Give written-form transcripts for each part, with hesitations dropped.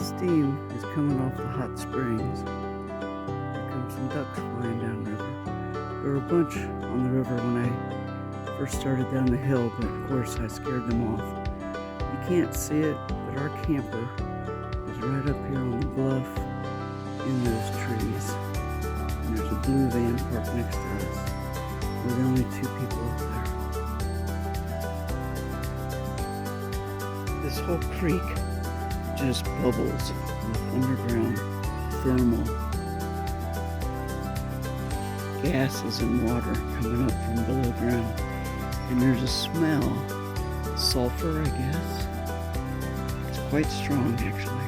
Steam is coming off the hot springs. There come some ducks flying down the river. There were a bunch on the river when I first started down the hill, but of course I scared them off. You can't see it, but our camper is right up here on the bluff in those trees. And there's a blue van parked next to us. We're the only two people up there. This whole creek just bubbles with underground thermal gases and water coming up from below ground. And there's a smell, sulfur I guess. It's quite strong actually.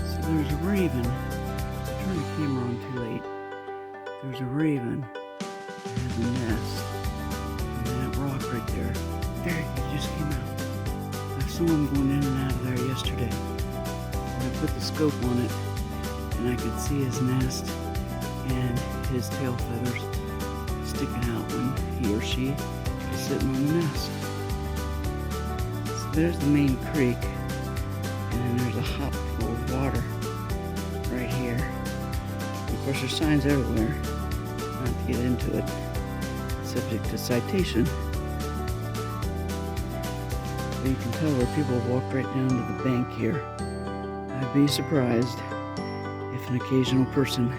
So there's a raven. I turned the camera on too late. There's a raven that has a nest. Rock right there. There, he just came out. I saw him going in and out of there yesterday. I put the scope on it and I could see his nest and his tail feathers sticking out when he or she is sitting on the nest. So there's the main creek, and then there's a hot pool of water right here. Of course there's signs everywhere, not to get into it, subject to citation. You can tell where people walk right down to the bank here. I'd be surprised if an occasional person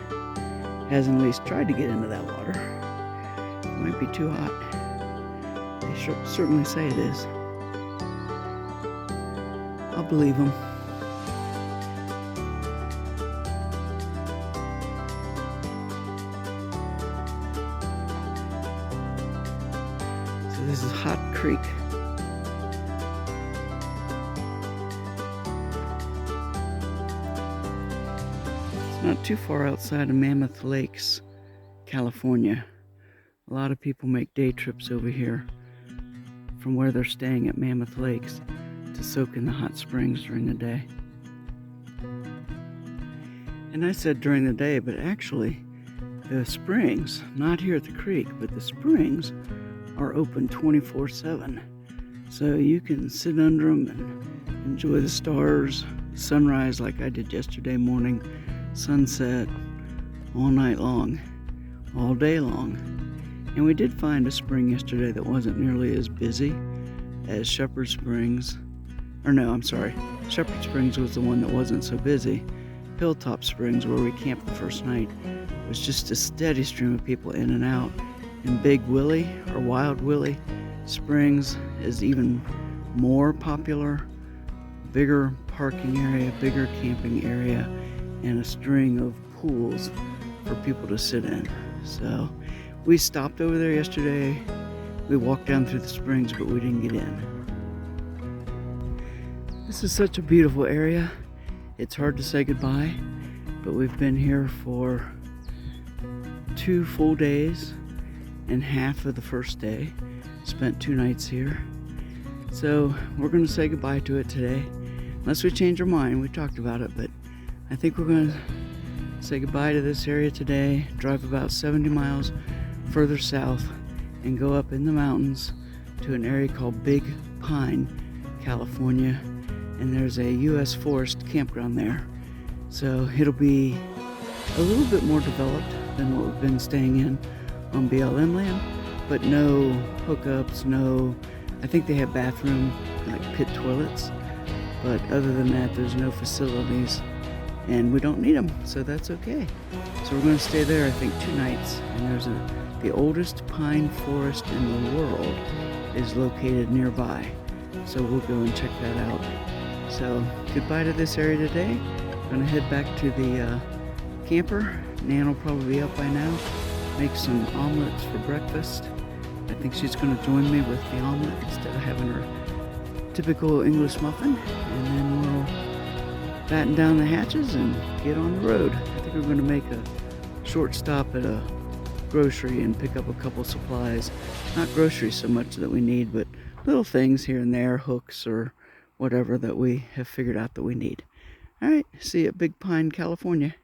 hasn't at least tried to get into that water. It might be too hot. They certainly say it is. I'll believe them. So this is Hot Creek. Not too far outside of Mammoth Lakes, California. A lot of people make day trips over here from where they're staying at Mammoth Lakes to soak in the hot springs during the day. And I said during the day, but actually the springs, not here at the creek, but the springs are open 24/7. So you can sit under them and enjoy the stars, sunrise like I did yesterday morning, sunset, all night long, all day long. And we did find a spring yesterday that wasn't nearly as busy as Shepherd Springs. Shepherd Springs was the one that wasn't so busy. Hilltop Springs, where we camped the first night, was just a steady stream of people in and out. And Big Willie, or Wild Willie Springs, is even more popular. Bigger parking area, bigger camping area, and a string of pools for people to sit in. So we stopped over there yesterday. We walked down through the springs, but we didn't get in. This is such a beautiful area. It's hard to say goodbye, but we've been here for 2 full days and half of the first day. Spent 2 nights here. So we're going to say goodbye to it today. Unless we change our mind, we talked about it, but I think we're going to say goodbye to this area today, drive about 70 miles further south, and go up in the mountains to an area called Big Pine, California. And there's a U.S. Forest campground there. So it'll be a little bit more developed than what we've been staying in on BLM land, but no hookups, I think they have bathroom, like pit toilets, but other than that, there's no facilities. And we don't need them, so that's okay. So we're going to stay there, I think, 2 nights. And there's the oldest pine forest in the world is located nearby. So we'll go and check that out. So goodbye to this area today. I'm going to head back to the camper. Nan will probably be up by now. Make some omelets for breakfast. I think she's going to join me with the omelet instead of having her typical English muffin. And then we'll batten down the hatches and get on the road. I think we're going to make a short stop at a grocery and pick up a couple supplies. Not groceries so much that we need, but little things here and there, hooks or whatever that we have figured out that we need. All right, see you at Big Pine, California.